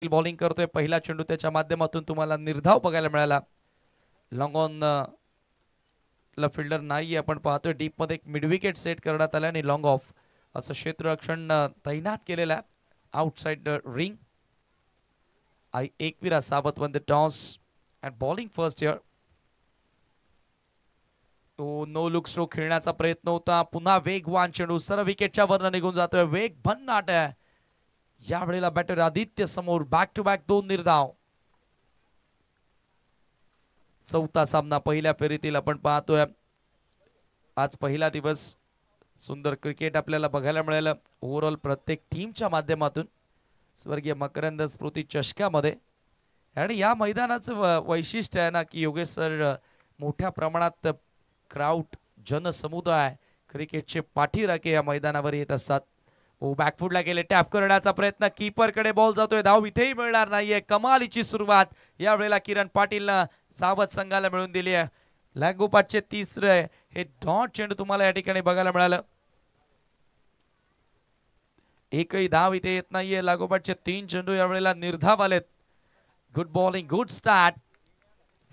Bowling करतोय. पहिला चेंडू त्याच्या माध्यमातून तुम्हाला निर्धाव बघायला मिळाला. लॉंग ऑन ला फिल्डर नाही. आपण पाहतोय डीप मध्ये एक मिड विकेट सेट करण्यात आला आणि लॉंग ऑफ असं क्षेत्ररक्षण तैनात केलेलं आहे. Outside ring. Ekvira Sawat won the toss and bowling first here. तो नो लुक स्ट्रोक खेळण्याचा प्रयत्न होता. पुन्हा वेगवान चेंडू सरळ विकेटच्या वरनं निघून जातोय. वेग भन्नाट आहे. या वेळेला बॅटर आदित्य समोर बॅक टू बॅक 2 निर्धाव. चौथा सामना पहिल्या फेरीतील आपण पाहतोय. आज पहिला दिवस. सुंदर क्रिकेट आपल्याला बघायला मिळालं ओव्हरऑल प्रत्येक टीमच्या माध्यमातून. स्वर्गीय मकरंद स्मृती चषकामध्ये. आणि या मैदानाचं वैशिष्ट्य आहे ना की योगेश सर मोठ्या प्रमाणात क्राऊड जनसमुदाय क्रिकेटचे पाठीराखे या मैदानावर येत असतात. बॅकफुटला गेले. टॅप करण्याचा प्रयत्न. कीपर कडे बॉल जातोय. धाव इथेही मिळणार नाहीये. कमालीची सुरुवात या वेळेला किरण पाटीलनं सावध संघाला मिळून दिली आहे. लागोपाठचे तिसरे हे डॉट चेंडू तुम्हाला या ठिकाणी बघायला मिळालं. एकही धाव इथे येत नाहीये. लागोपाठचे 3 चेंडू या वेळेला निर्धाव आलेत. Good bowling, good start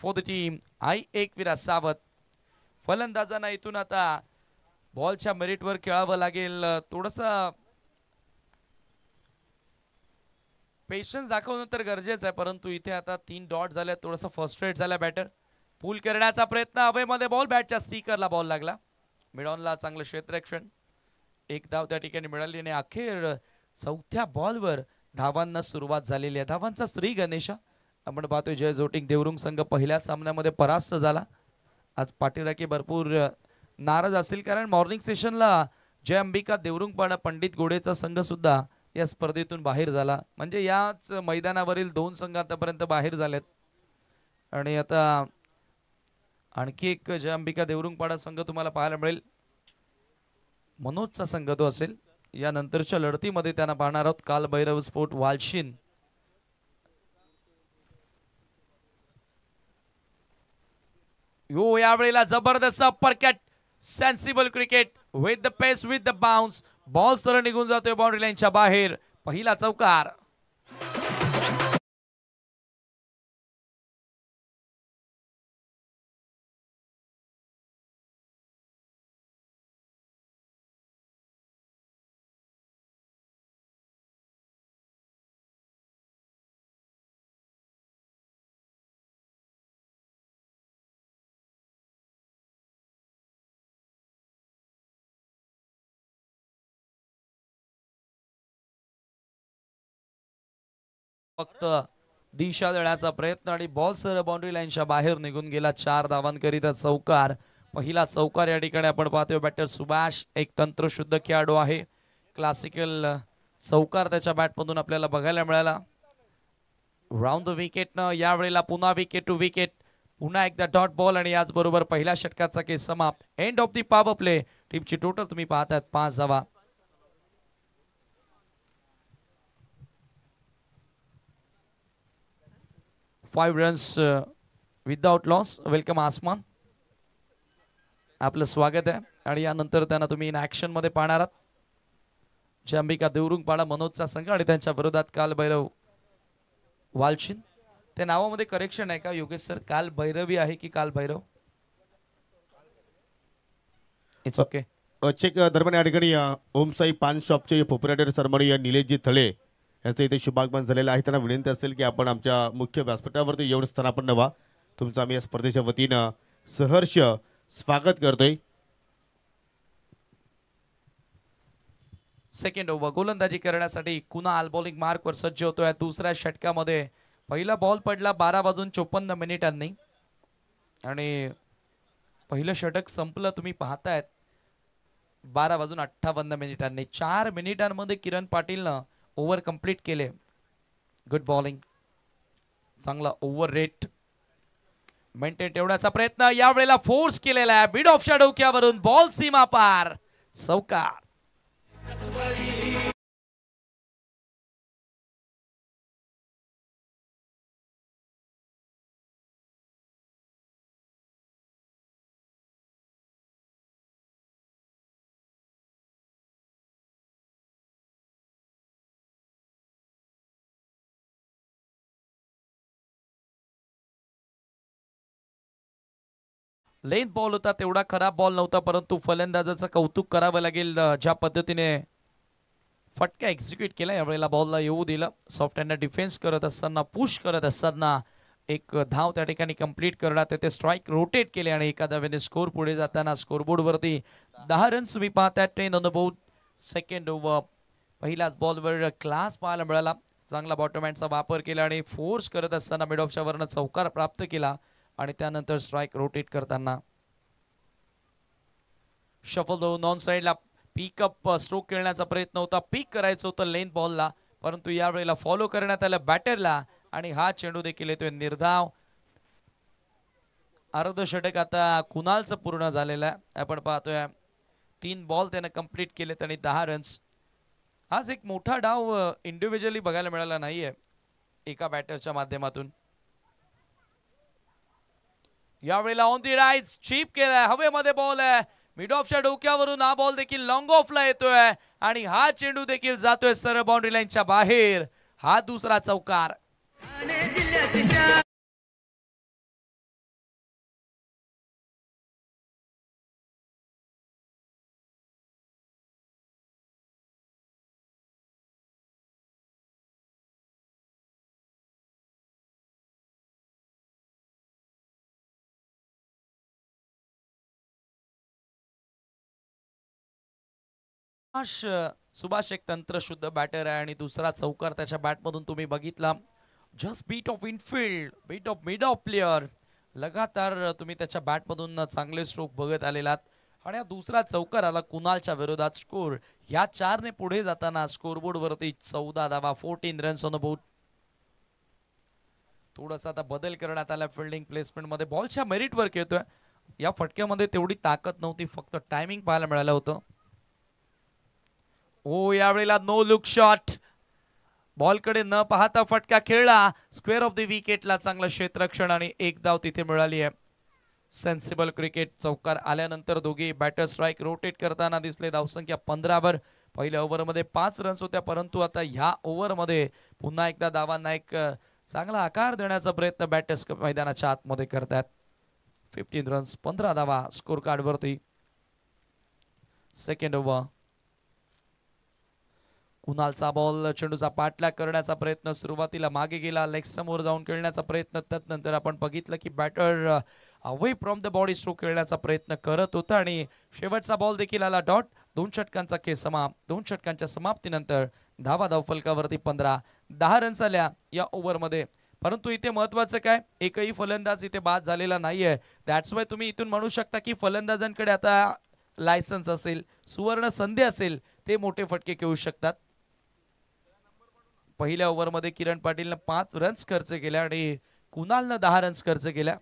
for the team. Ekvira सावत. फलंदाजांना इथून आता बॉलच्या मेरिटवर खेळावं लागेल. थोडस पेशन्स दाखवणं तर गरजेचं आहे. परंतु इथे आता 3 डॉट झाले. थोडंसं फ्रस्ट्रेट झाला बॅटर. पुल करण्याचा प्रयत्न. हवेमध्ये बॉल. बॅटच्या स्टिकरला बॉल लागला. मिडॉनला चांगलं क्षेत्ररक्षण. एक धाव त्या ठिकाणी मिळाली आणि अखेर चौथ्या बॉलवर धावांना सुरुवात झालेली आहे. धावांचा श्री गणेशा. आपण पाहतोय जय जोटिंग देवरुंग संघ पहिल्या सामन्यामध्ये परास्त झाला. आज पाठीराखे भरपूर नाराज असतील कारण मॉर्निंग सेशनला जय अंबिका देवरुंगपाडा पंडित गोडेचा संघ सुद्धा या स्पर्धेतून बाहेर झाला. म्हणजे याच मैदानावरील 2 संघ आतापर्यंत बाहेर झालेत. आणि आता आणखी एक जय अंबिका देवरुंगपाडा संघ तुम्हाला पाहायला मिळेल. मनोजचा संघ तो असेल. या नंतरच्या लढतीमध्ये त्यांना पाहणार आहोत. काल भैरव स्पोर्ट वालशिन. यो यावेळेला जबरदस्त uppercut. Sensible cricket with the pace with the bounce. Ball सरळ निघून जातोय बाउंड्री लाईनच्या बाहेर. पहिला चौकार. फक्त दिशा देण्याचा प्रयत्न आणि बॉल सर बाउंड्री लाईनच्या बाहेर निघून गेला. 4 धावांकरिता चौकार. पहिला चौकार या ठिकाणी आपण पाहतोय. बॅटर सुभाष एक तंत्रशुद्ध खेळाडू आहे. क्लासिकल चौकार त्याच्या बॅटमधून आपल्याला बघायला मिळाला. राऊंड द विकेटनं यावेळेला पुन्हा विकेट टू विकेट. पुन्हा एकदा डॉट बॉल आणि याचबरोबर पहिल्या षटकाचा केस समाप्त. End of the power play. टीमची टोटल तुम्ही पाहताय 5 धावा. 5 रन्स विदाउट लॉस. वेलकम आसमान. आपलं स्वागत आहे. आणि यानंतर त्यांना तुम्ही इन ऍक्शन मध्ये पाहणार आहात. जय अंबिका देवरुंगपाडा मनोजचा संघ आणि त्यांच्या विरोधात काल भैरव वालशिन. त्या नावामध्ये करेक्शन आहे का योगेश सर? काल भैरवी आहे की काल भैरव? It's okay. चेक दरम्यान या ठिकाणी ओमसाई पान शॉपचे प्रोप्रायटर सरमणी निलेशजी थळे यांचं इथे शुभागमन झालेलं आहे. त्यांना विनंती असेल की आपण आमच्या मुख्य व्यासपीठावरती येऊन स्थानापन्न व्हा. तुमचं आम्ही या स्पर्धेच्या वतीनं सहर्ष स्वागत करतोय. सेकंड ओव्हर गोलंदाजी करण्यासाठी कुणाल बॉलिंग मार्कवर सज्ज होतोय. दुसऱ्या षटकामध्ये पहिला बॉल पडला 12:54 आणि पहिलं षटक संपलं. तुम्ही पाहतायत 12:58. 4 मिनिटांमध्ये किरण पाटीलनं ओव्हर कंप्लीट केले. Good bowling. चांगला ओव्हर रेट मेंटेन ठेवण्याचा प्रयत्न. यावेळेला फोर्स केलेला आहे. मिड ऑफच्या डोक्यावरून बॉल सीमा पार. चौकार. लेंथ बॉल होता, तेवढा खराब बॉल नव्हता, परंतु फलंदाजाचं कौतुक करावं लागेल ज्या पद्धतीने फटका एक्झिक्यूट केला. यावेळेला बॉलला येऊ दिलं. सॉफ्ट हँडने डिफेन्स करत असताना, पुश करत असताना एक धाव त्या ठिकाणी कंप्लीट करण्यात येते. स्ट्राईक रोटेट केले आणि एका धावेने स्कोर पुढे जाताना स्कोरबोर्ड वरती 10 रन्स तुम्ही पाहताय. 10 on the board. Second over पहिल्याच बॉलवर क्लास पाहायला मिळाला. चांगला बॉटम हँडचा वापर केला आणि फोर्स करत असताना मिड ऑफच्या वरनं चौकार प्राप्त केला आणि त्यानंतर स्ट्राईक रोटेट करताना शफल दोन नॉन साइडला पिकअप स्ट्रोक खेळण्याचा प्रयत्न होता. पिक करायचं होतं लेंथ बॉलला, परंतु यावेळेला फॉलो करण्यात आलं बॅटरला आणि हा चेंडू देखील येतोय निर्धाव. अर्धषटक आता कुणालचं पूर्ण झालेलं आहे. आपण पाहतोय 3 बॉल त्याने कंप्लीट केलेत आणि 10 रन्स. आज एक मोठा डाव इंडिव्हिज्युअली बघायला मिळाला नाहीये एका बॅटरच्या माध्यमातून. यावेळेला ऑन दी राईज चीप केलाय, हवेमध्ये बॉल आहे. मिड ऑफच्या डोक्यावरून हा बॉल देखील लॉंग ऑफला येतोय आणि हा चेंडू देखील जातोय सरळ बाउंड्री लाईनच्या बाहेर. हा दुसरा चौकार. सुभाष एक तंत्रशुद्ध बॅटर आहे आणि दुसरा चौकार त्याच्या बॅटमधून तुम्ही बघितला. Just beat off infield, beat off mid off player, लगातार तुम्ही त्याच्या बॅटमधून चांगले स्ट्रोक बघत आलेलात आणि हा दुसरा चौकार आला कुणालच्या विरोधात. स्कोर या 4 ने पुढे जाताना स्कोरबोर्ड वरती 14 धावा, 14 रन्स ऑन द बोर्ड. थोडासा आता बदल करण्यात आला फिल्डिंग प्लेसमेंट मध्ये. बॉलच्या मेरिट वर खेळतोय. या फटक्यामध्ये तेवढी ताकद नव्हती, फक्त टायमिंग पाहायला मिळालं होतं. ओ यावेळेला नो लुक शॉट, बॉलकडे न पाहता फटका खेळला. स्क्वेअर ऑफ द विकेटला चांगलं क्षेत्ररक्षण आणि एक धाव तिथे मिळाली आहे. Sensible cricket. चौकार आल्यानंतर दोघे बॅटर स्ट्राईक रोटेट करताना दिसले. धावसंख्या 15 वर. पहिल्या ओव्हरमध्ये 5 रन्स होत्या, परंतु आता ह्या ओव्हरमध्ये पुन्हा एकदा धावांना एक चांगला आकार देण्याचा प्रयत्न बॅटर्स मैदानाच्या आतमध्ये करतात. 15 रन्स, 15 धावा स्कोर कार्ड वरती. Second over. कुणालचा बॉल, चेंडूचा पाठलाग करण्याचा प्रयत्न. सुरुवातीला मागे गेला, लेग समोर जाऊन खेळण्याचा प्रयत्न. त्यानंतर आपण बघितलं की batter away from the body stroke खेळण्याचा प्रयत्न करत होता आणि शेवटचा बॉल देखील आला डॉट. 2 षटकांचा खेळ समाप्त. 2 षटकांच्या समाप्तीनंतर धावा धावफलकावरती 15. 10 रन्स आल्या या ओव्हरमध्ये. परंतु इथे महत्वाचं काय, एकही फलंदाज इथे बाद झालेला नाहीये. दॅट्स वाय तुम्ही इथून म्हणू शकता की फलंदाजांकडे आता लायसन्स असेल, सुवर्ण संधी असेल, ते मोठे फटके खेळू शकतात. पहिल्या ओव्हरमध्ये किरण पाटीलनं 5 रन्स खर्च केल्या आणि कुणालनं 10 रन्स खर्च केल्या.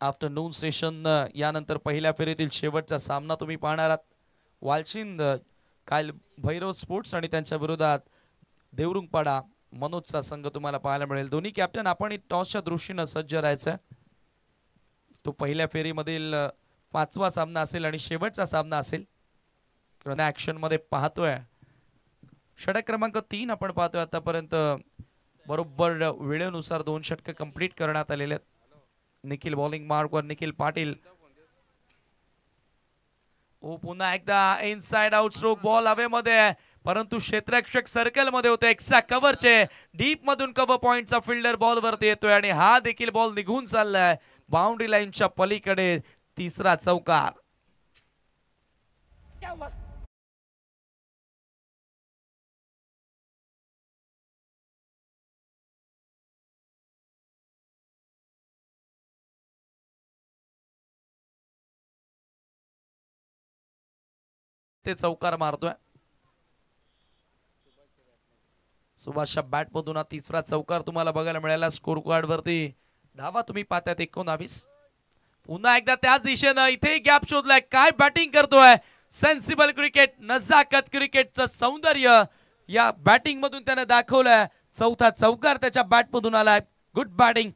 आफ्टरनून सेशन यानंतर पहिल्या फेरीतील शेवटचा सामना तुम्ही पाहणार आहात. वालशिंद काल भैरव स्पोर्ट्स आणि त्यांच्या विरोधात देवरुंगपाडा मनोजचा संघ तुम्हाला पाहायला मिळेल. दोन्ही कॅप्टन आपण टॉसच्या दृष्टीनं सज्ज राहायचं. तो पहिल्या फेरीमधील 5वा सामना असेल आणि शेवटचा सामना असेल. ऍक्शन मध्ये पाहतोय षटक क्रमांक 3 आपण पाहतोय आतापर्यंत. बरोबर वेळेनुसार 2 षटक कंप्लीट करण्यात आलेले आहेत. निखिल बॉलिंग मार्कवर, निखिल पाटील. ओ पुन्हा एकदा इनसाइड आउट स्ट्रोक, बॉल हवेमध्ये, परंतु क्षेत्ररक्षक सर्कल मध्ये होते. एक्स्ट्रा कव्हरचे डीप मधून कव्हर पॉइंटचा फिल्डर बॉल वरती येतोय आणि हा देखील बॉल निघून चाललाय बाउंड्री लाईनच्या पलीकडे. तिसरा चौकार. ते चौकार मारतोय. सुभाषच्या बॅट मधून हा तिसरा चौकार तुम्हाला बघायला मिळाला. स्कोर कार्ड वरती धावा तुम्ही पाहताय 19. पुन्हा एकदा त्याच दिशेनं इथे गॅप शोधलाय. काय बॅटिंग करतोय. सेन्सिबल क्रिकेट, नजाकत क्रिकेटचं सौंदर्य या बॅटिंग मधून त्याने दाखवलंय. चौथा चौकार त्याच्या बॅट मधून आलाय. Good batting.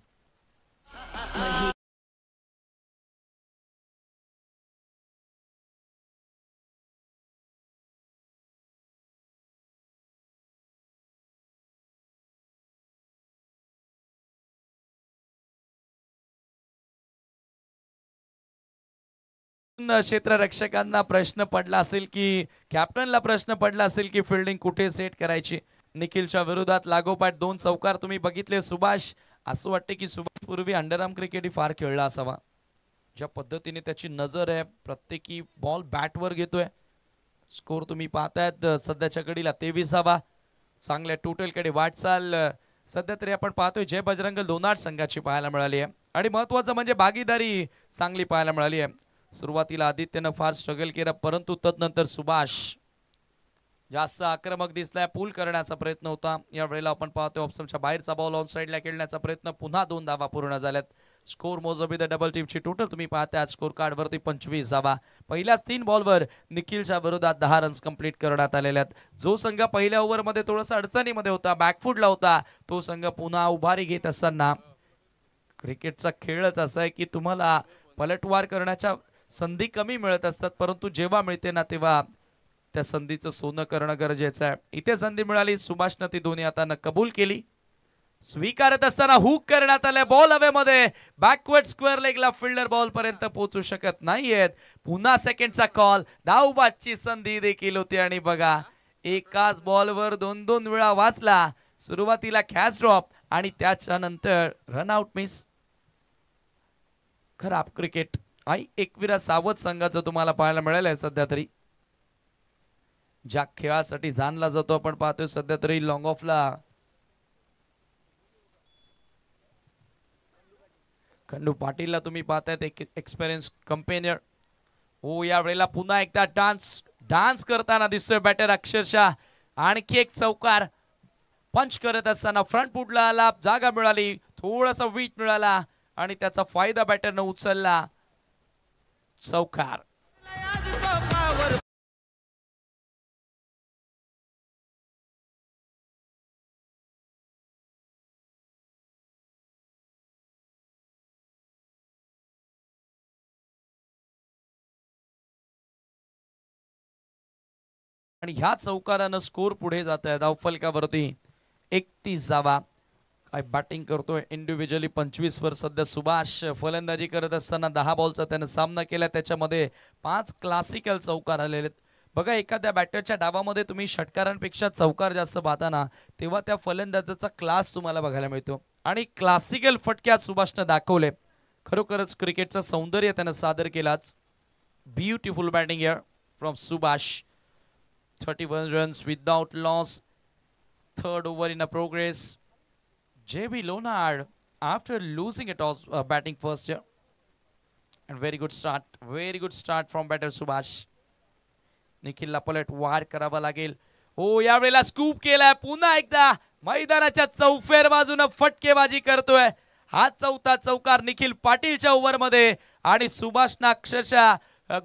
क्षेत्ररक्षकांना प्रश्न पडला असेल की कॅप्टनला प्रश्न पडला असेल की फिल्डिंग कुठे सेट करायची. निखिलच्या विरोधात लागोपाठ 2 चौकार तुम्ही बघितले. सुभाष, असं वाटते की सुभाष पूर्वी अंडरआर्म क्रिकेट फार खेळला असावा. ज्या पद्धतीने त्याची नजर आहे, प्रत्येकी बॉल बॅटवर घेतोय. स्कोर तुम्ही पाहतायत सध्याच्या घडीला 23वा. चांगल्या टोटलकडे वाटचाल सध्या तरी आपण पाहतोय जय बजरंग लोणार संघाची पाहायला मिळाली आहे. आणि महत्वाचं म्हणजे भागीदारी चांगली पाहायला मिळाली आहे. सुरुवातीला आदित्यनं फार स्ट्रगल केला, परंतु तदनंतर सुभाष जास्त आक्रमक दिसलाय. पूल करण्याचा प्रयत्न होता. या वेळेला आपण पाहतोय ऑप्शनच्या बाहेरचा बॉल ऑन साइडला खेळण्याचा प्रयत्न. पुन्हा 2 धावा पूर्ण झाल्यात. स्कोर मोजबी द डबल टीमची टोटल तुम्ही पाहताय स्कोर कार्ड वरती 25 धावा. पहिल्याच 3 बॉलवर निखिलच्या विरोधात 10 रन्स कंप्लीट करण्यात आलेले आहेत. जो संघ पहिल्या ओव्हरमध्ये थोडासा अडचणीमध्ये होता, बॅकफुटला होता, तो संघ पुन्हा उभारी घेत असताना क्रिकेटचा खेळच असा आहे की तुम्हाला पलटवार करण्याच्या संधी कमी मिळत असतात, परंतु जेव्हा मिळते ना तेव्हा त्या संधीचं सोनं करणं गरजेचं आहे. इथे संधी मिळाली, सुभाषनं ती दोन्ही हातानं कबूल केली. स्वीकारत असताना हुक करण्यात आले. बॉल हवेमध्ये बॅकवर्ड स्क्वेअर लेगला फिल्डर बॉल पर्यंत पोहोचू शकत नाहीयेत. पुन्हा सेकंडचा कॉल. धावबादची संधी देखील होती आणि बघा एकाच बॉलवर 2-2 वेळा वाचला. सुरुवातीला कॅच ड्रॉप आणि त्याच्यानंतर रनआउट मिस. खराब क्रिकेट आई एकविरा सावध संघाचं तुम्हाला पाहायला मिळालं आहे. सध्या तरी ज्या खेळासाठी जाणला जातो आपण पाहतोय सध्या तरी लॉंग ऑफला खंडू पाटीलला तुम्ही पाहतायत, एक एक्सपिरियन्स कंपेनियर. हो, या वेळेला पुन्हा एकदा डान्स करताना दिसतोय बॅटर अक्षरशः. आणखी एक चौकार पंच करत असताना फ्रंट फुटला आला, जागा मिळाली, थोडासा वीट मिळाला आणि त्याचा फायदा बॅटरनं उचलला. चौकार. आणि ह्या चौकारानं स्कोर पुढे जात आहे धावफलकावरती 31 धावा. काय बॅटिंग करतोय इंडिव्हिज्युअली 25 वर सध्या सुभाष. फलंदाजी करत असताना 10 बॉलचा त्याने सामना केला, त्याच्यामध्ये 5 क्लासिकल चौकार आलेले. बघा एखाद्या बॅटरच्या डावामध्ये तुम्ही षटकारांपेक्षा चौकार जास्त पाहताना तेव्हा त्या फलंदाजाचा क्लास तुम्हाला बघायला मिळतो. आणि क्लासिकल फटक्यात सुभाषनं दाखवले. खरोखरच क्रिकेटचं सौंदर्य त्यानं सादर केलाच. Beautiful batting here from Subhash. 31 runs without loss. Third over in a progress. JB Lonard after losing a toss batting first here. And very good start from batter Subhash. निखिलला पलट वार करावा लागेल. हो, यावेळेला स्कूप केलाय. पुन्हा एकदा मैदानाच्या चौफेर बाजूने फटकेबाजी करतोय. हा चौथा चौकार निखिल पाटीलच्या ओव्हर मध्ये आणि सुभाषना अक्षरशः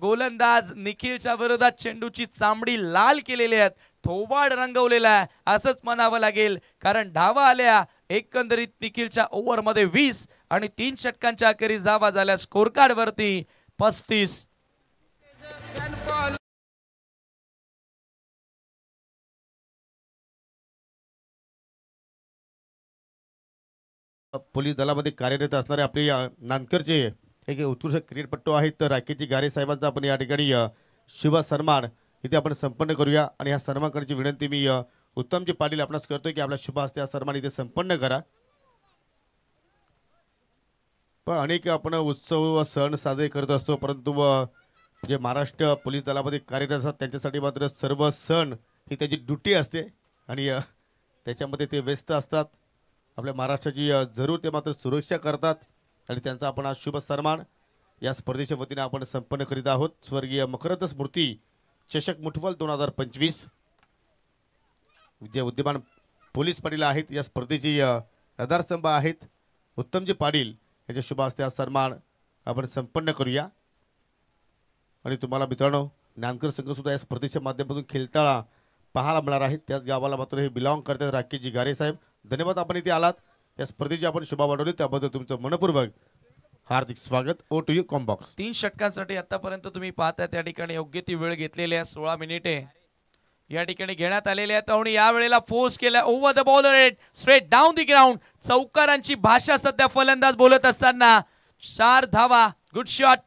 गोलंदाज निखिलच्या विरोधात चेंडूची चामडी लाल केलेली आहेत, थोबाड रंगवलेला आहे असंच म्हणावं लागेल. कारण धावा आल्या एकंदरीत निखिलच्या ओव्हर मध्ये 20 आणि 3 षटकांच्या अखेरीस धावा झाल्या. स्कोर कार्ड वरती 35. पोलीस दलामध्ये कार्यरत असणारे आपले नानकरचे एक उत्कृष्ट क्रिकेटपटू आहेत तर राकेशजी गारे साहेबांचा आपण या ठिकाणी शुभ सन्मान इथे आपण संपन्न करूया. आणि ह्या सन्मान करण्याची विनंती मी उत्तमजी पाटील आपणास करतोय की आपला शुभ हस्ते हा सन्मान इथे संपन्न करा. पण अनेक आपण उत्सव व सण साजरे करत असतो, परंतु जे महाराष्ट्र पोलीस दलामध्ये कार्यरत असतात त्यांच्यासाठी मात्र सर्व सण ही त्याची ड्युटी असते आणि त्याच्यामध्ये ते व्यस्त असतात. आपल्या महाराष्ट्राची जरूर ते मात्र सुरक्षा करतात आणि त्यांचा आपण आज शुभ सन्मान या स्पर्धेच्या वतीने आपण संपन्न करीत आहोत. स्वर्गीय मकरंद स्मृती चषक मुठवल 2025 जे विद्यमान पोलीस पाटील आहेत या स्पर्धेची आधारस्तंभ आहेत. उत्तमजी पाटील यांच्या शुभ हस्ते हा सन्मान आपण संपन्न करूया. आणि तुम्हाला मित्रांनो नानकर संघ सुद्धा या स्पर्धेच्या माध्यमातून खेळताना पाहायला मिळणार आहेत. त्याच गावाला मात्र हे बिलॉंग करतात. राकेशजी गारे साहेब धन्यवाद, आपण इथे आलात. या स्पर्धेची आपण शोभा वाढवली त्याबद्दल तुमचं मनपूर्वक हार्दिक स्वागत. ओ टू यू कॉम्बॉक्स. 3 षटकांसाठी आतापर्यंत तुम्ही पाहताय त्या ठिकाणी योग्य ती वेळ घेतलेली आहे. 16 मिनिटे या ठिकाणी घेण्यात आलेली आहे. आणि या वेळेला फोर्स केला over the bowler rate straight down the ground. चौकारांची भाषा सध्या फलंदाज बोलत असताना 4 धावा. Good shot.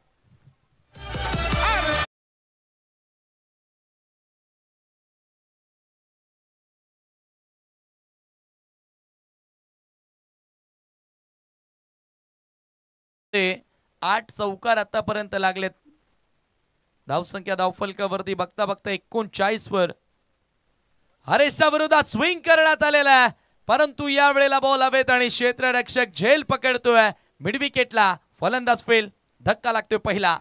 8 चौकार आतापर्यंत लागलेत. धावसंख्या धावफलकावरती बघता बघता 39 वर हरेशच्या विरोधात स्विंग करण्यात आलेला आहे, परंतु या वेळेला बॉल हवेत आणि क्षेत्ररक्षक झेल पकडतोय. मिड विकेटला फलंदाज फेल. धक्का लागतोय पहिला.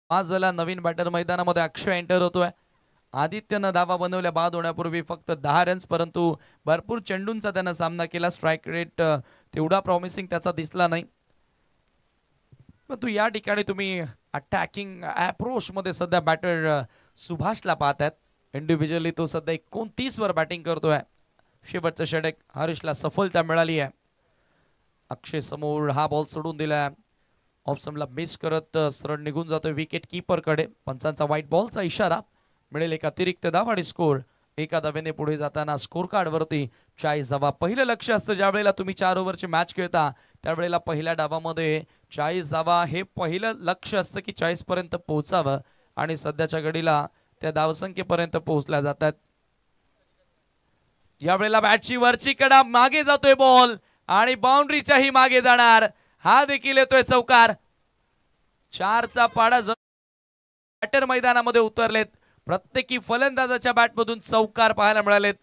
आज झाला नवीन बॅटर मैदानामध्ये अक्षय एंटर होतोय. आदित्यनं धावा बनवल्या बाद होण्यापूर्वी फक्त 10 रन्स, परंतु भरपूर चेंडूंचा त्यानं सामना केला. स्ट्राईक रेट तेवढा प्रॉमिसिंग त्याचा दिसला नाही. परंतु या ठिकाणी तुम्ही अटॅकिंग अप्रोच मध्ये सध्या बॅटर सुभाषला पाहतात. इंडिव्हिज्युअली तो सध्या 29 वर बॅटिंग करतोय. शेवटचं षटक हरीशला सफलता मिळाली आहे. अक्षय समोर हा बॉल सोडून दिलाय. ऑप्शनला मिस करत सरळ निघून जातोय विकेट कीपर कडे. पंचांचा व्हाईट बॉलचा इशारा. मिळेल एक अतिरिक्त धाव आणि स्कोर. एका धावेने पुढे जाताना स्कोर कार्ड वरती 40 धावा. पहिलं लक्ष असतं ज्या वेळेला तुम्ही 4 ओव्हरची मॅच खेळता त्यावेळेला पहिल्या डावामध्ये 40 धावा हे पहिलं लक्ष असतं की 40 पर्यंत पोहोचावं, आणि सध्याच्या घडीला त्या धावसंख्येपर्यंत पोहोचल्या जातात. यावेळेला बॅटची वरची कडा मागे जातोय बॉल आणि बाउंड्रीच्याही मागे जाणार. हा देखील येतोय चौकार. 4चा पाडा बॅटर मैदानामध्ये उतरलेत. प्रत्येकी फलंदाजाच्या बॅटमधून चौकार पाहायला मिळालेत.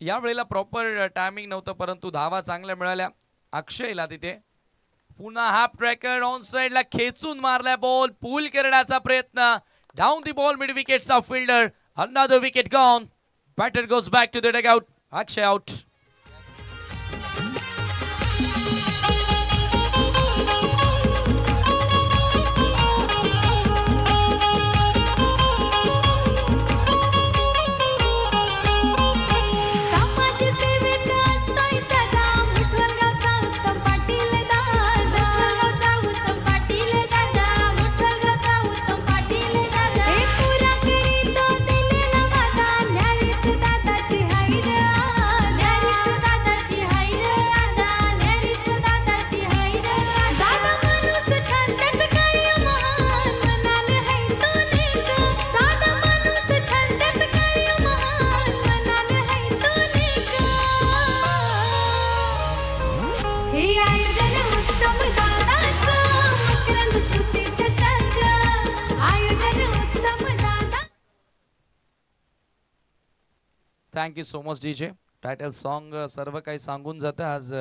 या वेळेला प्रॉपर टायमिंग नव्हतं, परंतु धावा चांगल्या मिळाल्या अक्षयला. तिथे पुन्हा हाफ ट्रॅकर ऑन साइडला खेचून मारलाय बॉल. पूल करण्याचा प्रयत्न. डाऊन दी बॉल मिड विकेटचा fielder. Another wicket gone. Batter goes back to the dugout. Akshay out. Thank you so much DJ. Title song सर्व काही सांगून जातं. आज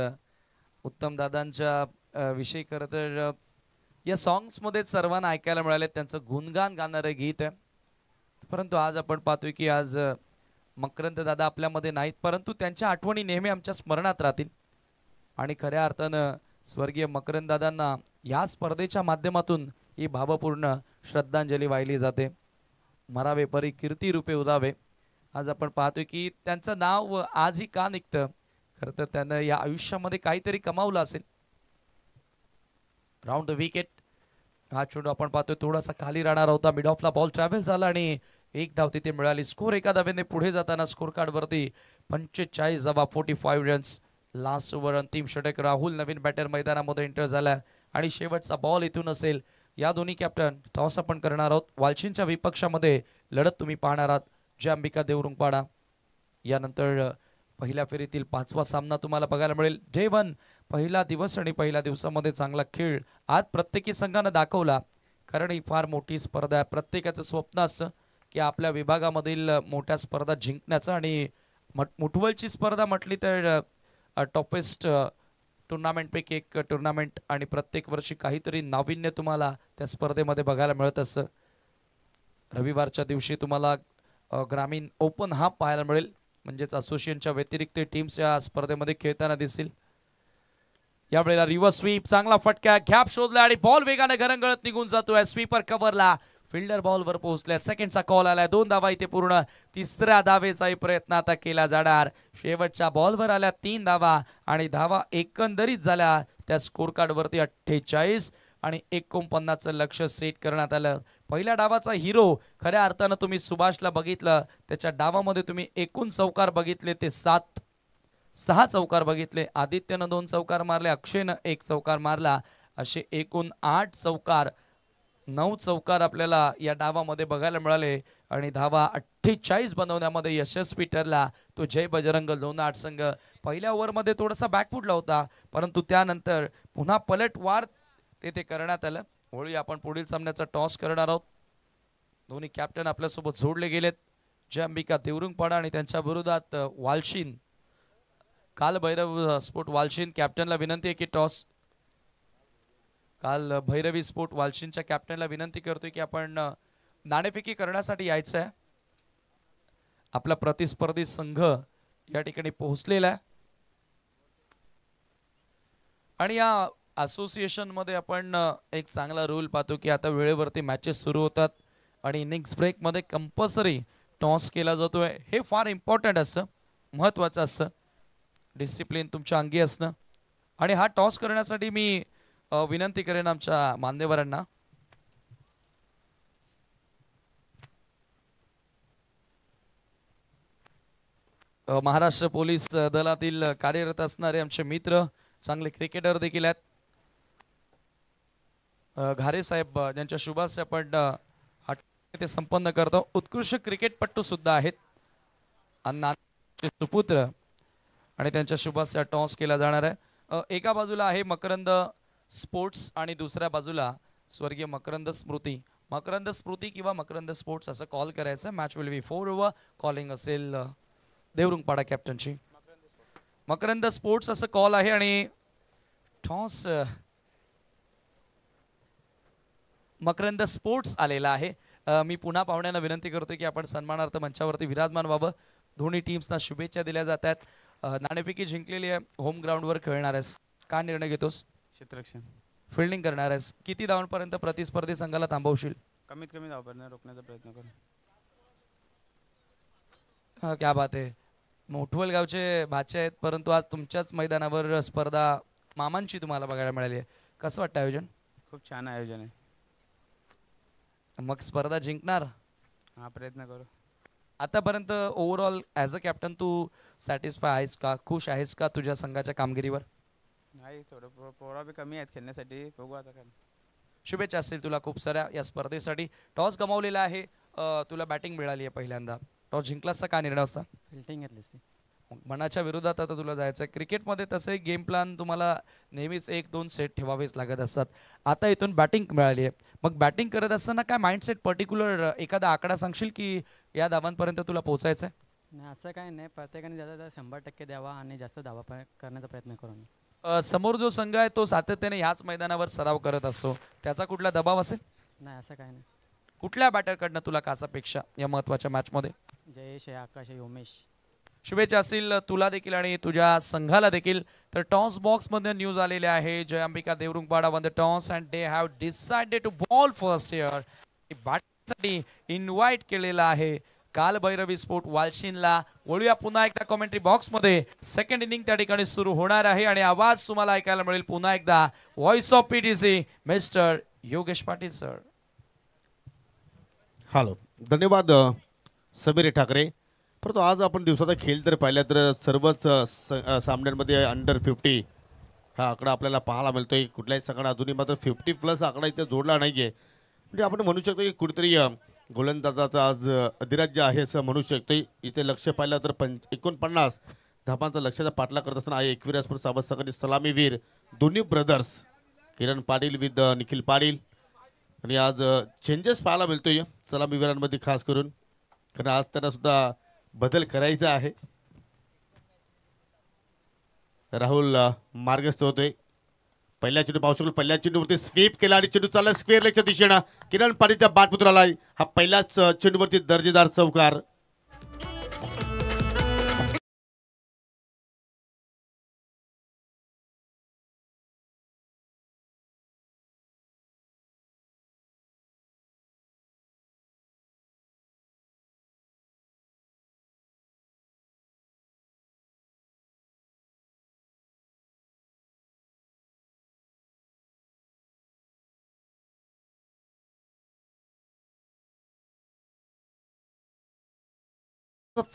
उत्तम दादांच्या विषयी खरं तर या सॉंग्स मध्ये सर्वांना ऐकायला मिळाले त्यांचं गुणगान गाणारं गीत आहे. परंतु आज आपण पाहतोय की आज मकरंद दादा आपल्यामध्ये नाहीत, परंतु त्यांच्या आठवणी नेहमी आमच्या स्मरणात राहतील. आणि खऱ्या अर्थानं स्वर्गीय मकरंद दादांना या स्पर्धेच्या माध्यमातून ही भावपूर्ण श्रद्धांजली वाहिली जाते. मरावे परी कीर्ती रूपे उदावे. आज आपण पाहतोय की त्यांचं नाव आजही का निघतं. खरं तर त्यानं या आयुष्यामध्ये काहीतरी कमावलं असेल. Round the wicket. हा चेंडू आपण पाहतोय थोडासा खाली राहणार होता. मिड ऑफला बॉल ट्रॅव्हल झाला आणि एक धाव तिथे मिळाली. स्कोर एका धावेने पुढे जाताना स्कोर कार्ड वरती 45 धावा 45 रन्स. लास्ट ओव्हर अंतिम षटक. राहुल नवीन बॅटर मैदानामध्ये एंटर झाला आणि शेवटचा बॉल इथून असेल. या दोन्ही कॅप्टन टॉस आपण करणार आहोत. वालचिंच्या विपक्षामध्ये लढत तुम्ही पाहणार आहात जय अंबिका देवरुंगपाडा. यानंतर पहिल्या फेरीतील 5वा सामना तुम्हाला बघायला मिळेल. डे 1 पहिला दिवस आणि पहिल्या दिवसामध्ये चांगला खेळ आज प्रत्येकी संघानं दाखवला. कारण ही फार मोठी स्पर्धा आहे. प्रत्येकाचं स्वप्न असतं की आपल्या विभागामधील मोठ्या स्पर्धा जिंकण्याचं. आणि मुठवलची स्पर्धा म्हटली तर टॉपेस्ट टुर्नामेंटपैकी एक टुर्नामेंट आणि प्रत्येक वर्षी काहीतरी नाविन्य तुम्हाला त्या स्पर्धेमध्ये बघायला मिळत असतं. रविवारच्या दिवशी तुम्हाला ग्रामीण ओपन हाफ पाहायला मिळेल, म्हणजेच असोसिएशनच्या व्यतिरिक्त टीम्स या स्पर्धेमध्ये खेळताना दिसतील. यावेळेला रिव्हर्स स्वीप, चांगला फटका, गॅप शोधला आणि बॉल वेगाने घरंगळत निघून जातोय. स्वीपर कव्हरला, फिल्डर बॉलवर पोहोचल्या. सेकंडचा कॉल आलाय, 2 धावा इथे पूर्ण. तिसऱ्या धावेचाही प्रयत्न आता केला जाणार. शेवटच्या बॉलवर आल्या 3 धावा आणि धावा एकंदरीत झाल्या त्या स्कोर कार्ड वरती 48 आणि 49चं लक्ष सेट करण्यात आलं. पहिल्या डावाचा हिरो खऱ्या अर्थानं तुम्ही सुभाषला बघितलं, त्याच्या डावामध्ये तुम्ही एकूण चौकार बघितले ते 6 चौकार बघितले. आदित्यनं 2 चौकार मारले, अक्षयनं 1 चौकार मारला. असे एकूण 8 चौकार, 9 चौकार आपल्याला या डावामध्ये बघायला मिळाले आणि धावा 48 बनवण्यामध्ये यशस्वी ठरला तो जय बजरंग लोणाट संघ. पहिल्या ओव्हरमध्ये थोडासा बॅकफुटला होता, परंतु त्यानंतर पुन्हा पलटवार तेथे करण्यात आलं. होळी आपण पुढील सामन्याचा टॉस करणार आहोत. दोन्ही कॅप्टन आपल्यासोबत जोडले गेलेत. जय अंबिका देवरुंगपाडा आणि त्यांच्या विरोधात वालशीन काल भैरव स्पोर्ट वालशीन. कॅप्टनला विनंती आहे की टॉस, काल भैरवी स्पोर्ट वालशीनच्या कॅप्टनला विनंती करतोय की आपण नाणेफेकी करण्यासाठी यायचं आहे. आपला प्रतिस्पर्धी संघ या ठिकाणी पोहोचलेला आहे आणि या असोसिएशन मध्ये आपण एक चांगला रूल पाहतो की आता वेळेवरती मॅचेस सुरू होतात आणि इनिंग्स ब्रेक मध्ये कंपल्सरी टॉस केला जातोय. हे फार इम्पॉर्टंट असतं, महत्वाचं असतं. डिसिप्लिन तुमच्या अंगी असणं. आणि हा टॉस करण्यासाठी मी विनंती करेन आमच्या मान्यवरांना. महाराष्ट्र पोलीस दलातील कार्यरत असणारे आमचे मित्र, चांगले क्रिकेटर देखील आहेत. घारे साहेब ज्यांच्या शुभाशय आपण हा ते संपन्न करतो. उत्कृष्ट क्रिकेटपटू सुद्धा आहेत. अण्णांचे सुपुत्र आणि त्यांच्या शुभाशय टॉस केला जाणार आहे. एका बाजूला आहे मकरंद स्पोर्ट्स आणि दुसऱ्या बाजूला स्वर्गीय मकरंद स्मृती. मकरंद स्मृती किंवा मकरंद स्पोर्ट्स असं कॉल करायचं. Match will be 4 over. Calling असेल देवरुंगपाडा कॅप्टनची. मकरंद स्पोर्ट्स असं कॉल आहे आणि टॉस मकरंद स्पोर्ट्स आलेला आहे. मी पुन्हा पाहुण्यांना विनंती करतो की आपण सन्मानार्थ मंचावरती विराजमान व्हावं. दोन्ही टीम्सना शुभेच्छा दिल्या जात आहेत. नाणेफेकी जिंकलेली आहे. होम ग्राउंडवर खेळणार आहेस, काय निर्णय घेतोस? क्षेत्ररक्षण. फिल्डिंग करणार आहेस. किती धावांपर्यंत प्रतिस्पर्धी संघाला थांबवशील? कमीत कमी धावांपर्यंत रोखण्याचा प्रयत्न करू. हा, क्या बात आहे. मोठवल गावचे भाचे आहेत, परंतु आज तुमच्याच मैदानावर स्पर्धा मामांची तुम्हाला बघायला मिळाली आहे. कसं वाटतं आयोजन? खूप छान आयोजन आहे. मग स्पर्धा जिंकणार? हा, प्रयत्न करू. आतापर्यंत ओव्हरऑल ॲज अ कॅप्टन तू सॅटिस्फाय आहेस का, खुश आहेस का तुझ्या संघाच्या कामगिरीवर? नाही, थोडं पोरा बी कमी आहेत खेळण्यासाठी. बघू आता काय. शुभेच्छा असतील तुला खूप साऱ्या या स्पर्धेसाठी. टॉस गमावलेला आहे, तुला बॅटिंग मिळाली आहे पहिल्यांदा. टॉस जिंकलास का निर्णय असता? फिल्डिंग घेतलीस ती. मनाच्या विरोधात आता तुला जायचं आहे. क्रिकेटमध्ये तसंही गेम प्लॅन तुम्हाला नेहमीच 1-2 सेट ठेवावेच लागत असतात. आता इथून बॅटिंग मिळाली आहे, मग बॅटिंग करत असताना काय माइंडसेट पर्टिक्युलर एखादा आकडा सांगशील की या धावांपर्यंत तुला पोहोचायचं आहे? नाही, असं काही नाही. प्रत्येकाने जास्त 100% द्यावा आणि जास्त धावा करण्याचा प्रयत्न करू मी. समोर जो संघ आहे तो सातत्याने ह्याच मैदानावर सराव करत असतो, त्याचा कुठला दबाव असेल? नाही, असं काही नाही. कुठल्या बॅटरकडनं तुला खास अपेक्षा या महत्त्वाच्या मॅचमध्ये? जयेश आहे, आकाश आहे, उमेश. शुभेच्छा असतील तुला देखील आणि तुझ्या संघाला देखील. तर टॉस बॉक्स मध्ये न्यूज आलेले आहे. Jai Ambika Devrungpada won the toss and they have decided to bowl first here. बॅटिंगसाठी इन्व्हाइट केलेला आहे काल भैरवी स्पोर्ट वालशीनला. वळूया पुन्हा एकदा कॉमेंट्री बॉक्स मध्ये. सेकंड इनिंग त्या ठिकाणी सुरू होणार आहे आणि आवाज तुम्हाला ऐकायला मिळेल पुन्हा एकदा. Voice of PTC mister Yogesh Patil sir. Hello, धन्यवाद समीर ठाकरे. परंतु आज आपण दिवसाचा खेळ जर पाहिला तर सर्वच सामन्यांमध्ये अंडर 50 हा आकडा आपल्याला पाहायला मिळतोय. कुठल्याही संघाने अजूनही मात्र 50+ आकडा इथे जोडला नाहीये. म्हणजे आपण म्हणू शकतो की कुठेतरी गोलंदाजाचा आज अधिराज्य आहे असं म्हणू शकतो. इथे लक्ष पाहिलं तर 49 धाबांचा लक्षाचा पाठला करत असताना आहे एकविराजपूर सावध संघाचे सलामीवीर दोन्ही ब्रदर्स किरण पाटील विथ निखिल पाटील. आणि आज चेंजेस पाहायला मिळतोय सलामीवीरांमध्ये खास करून, कारण आज त्यांना सुद्धा बदल करायचा आहे. राहुल मार्गस्थ होतोय. पहिल्या चेंडू पाहू शकतो, पहिल्या चेंडूवरती स्वीप केला आणि चेंडू चालला स्क्वेअर लेगच्या दिशेनं. किरण पाटीलच्या बाटपुत्र आलाय. हा पहिल्याच चेंडूवरती दर्जेदार चौकार.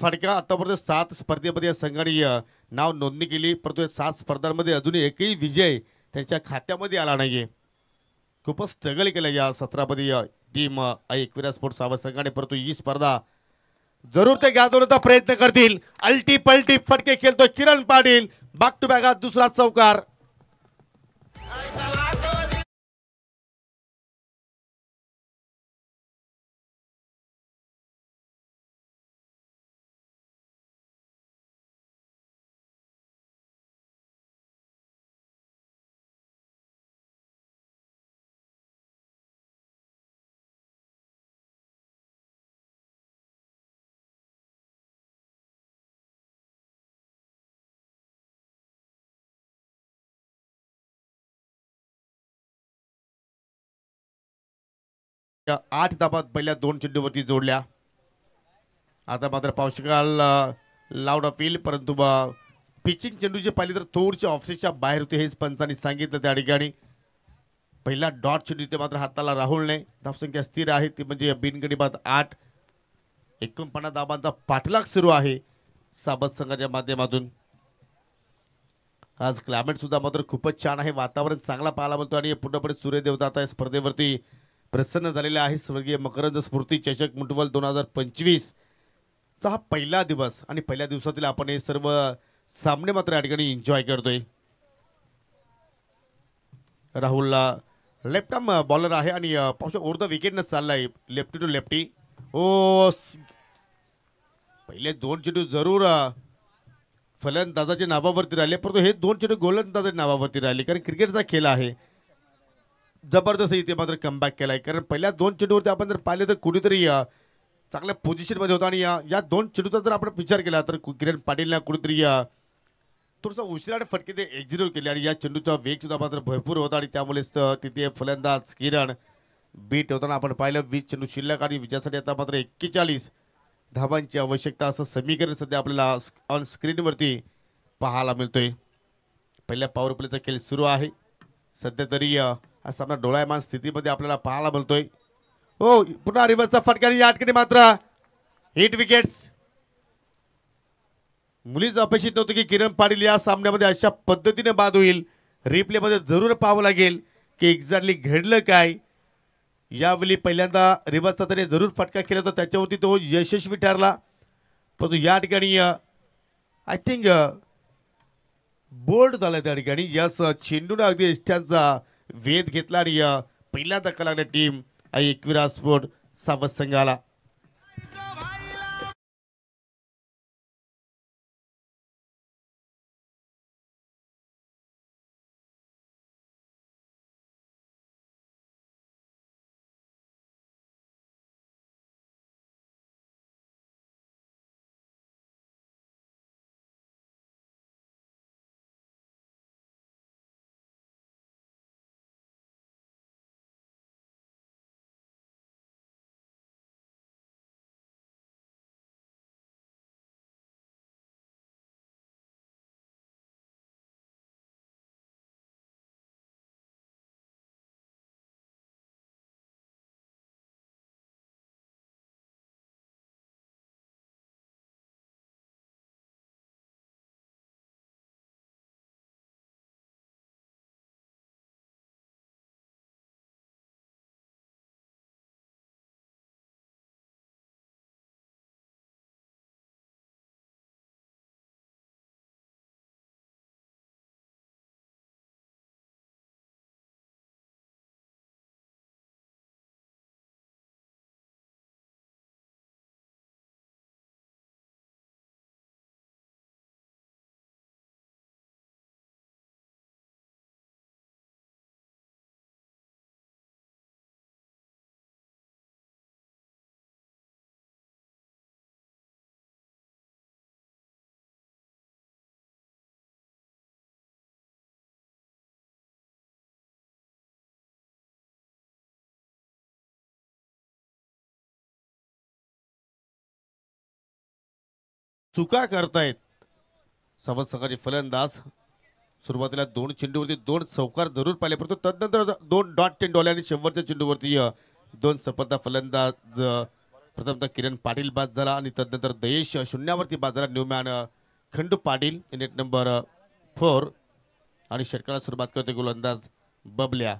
फडक्या आतापर्यंत 7 स्पर्धेमध्ये या संघाने नाव नोंदणी केली, परंतु या 7 स्पर्धांमध्ये अजूनही एकही विजय त्यांच्या खात्यामध्ये आला नाहीये. खूपच स्ट्रगल केलं या सत्रामध्ये टीम एकविरा स्पोर्ट्स सावध संघाने, परंतु ही स्पर्धा जरूर ते गाजवण्याचा प्रयत्न करतील. अल्टी पलटी फटके खेळतोय Kiran Patil. Back to back हा दुसरा चौकार. या 8 धाबात पहिल्या 2 चेंडूवरती जोडल्या. आता मात्र पाहू शकाल लाऊड अपील, परंतु पिचिंग चेंडूची पाहिली तर थोडीशी ऑफसेटच्या बाहेर होते, हेच पंचांनी सांगितलं त्या ठिकाणी. पहिला डॉट चेंडू ते मात्र हाताला राहुलने. धावसंख्या स्थिर आहे, ती म्हणजे बिनगडी बाद 8. 49 धाबांचा पाठलाग सुरू आहे साबत संघाच्या माध्यमातून. आज क्लायमेट सुद्धा मात्र खूपच छान आहे, वातावरण चांगला पाहायला मिळतो आणि पूर्णपणे सूर्यदेवता आता या स्पर्धेवरती प्रसन्न झालेले आहे. स्वर्गीय मकरंद स्फूर्ती चषक मुठवल 2025 चा हा पहिला दिवस आणि पहिल्या दिवसातील आपण हे सर्व सामने मात्र या ठिकाणी एन्जॉय करतोय. राहुलला लेफ्ट आर्म बॉलर आहे आणि ओव्हर द विकेट न चाललाय लेफ्टी टू लेफ्टी. ओ पहिले 2 चेंडू जरूर फलंदाजाच्या नावावरती राहिले, परंतु हे 2 चेंडू गोलंदाजाच्या नावावरती राहिले, कारण क्रिकेटचा खेळ आहे. जबरदस्त इथे मात्र कमबॅक केलाय, कारण पहिल्या 2 चेंडूवरती आपण जर पाहिले तर कुणीतरी चांगल्या पोझिशनमध्ये होता आणि या 2 चेंडूचा जर आपण विचार केला तर किरण पाटीलला कुणीतरी थोडंसं उशिराने फटके ते एक्झिक्यूट केले आणि या चेंडूचा वेग सुद्धा मात्र भरपूर होता आणि त्यामुळेच तिथे फलंदाज किरण बीट होताना आपण पाहिलं. 20 चेंडू शिल्लक आणि विजयासाठी आता मात्र 41 धावांची आवश्यकता, असं समीकरण सध्या आपल्याला ऑन स्क्रीनवरती पाहायला मिळतोय. पहिल्या पॉवर प्लेचा खेळ सुरू आहे सध्या तरी. हा सामना डोळ्यामान स्थितीमध्ये आपल्याला पाहायला मिळतोय. हो पुन्हा रिव्हर्सचा फटका आणि या ठिकाणी मात्र हिट विकेट्स. मुलीच अपेक्षित नव्हतं की किरण पाटील या सामन्यामध्ये अशा पद्धतीने बाद होईल. रिप्लेमध्ये जरूर पाहावं लागेल की एक्झॅक्टली घडलं काय. यावेळी पहिल्यांदा रिव्हर्सचा तरी जरूर फटका केला तर त्याच्यावरती तो यशस्वी ठरला, परंतु या ठिकाणी आय थिंक बोल्ड झाला त्या ठिकाणी. यस चेंडूने अगदी इष्टांचा वेध घेतला आणि पहिल्या धक्का लागल्या टीम एकविरा स्पोर्ट सावध संघाला. चुका करतायत समज संघाचे फलंदाज. सुरुवातीला 2 चेंडूवरती 2 चौकार जरूर पाहिले, परंतु तदनंतर 2 डॉट चेंडू आले आणि शेवटच्या चेंडूवरती 2 सफलता फलंदाज. प्रथमतः किरण पाटील बाद झाला आणि तदनंतर दयेश शून्यावरती बाद झाला. Newman Khandu Patil net number 4 आणि षटकाला सुरुवात करते गोलंदाज बबल्या.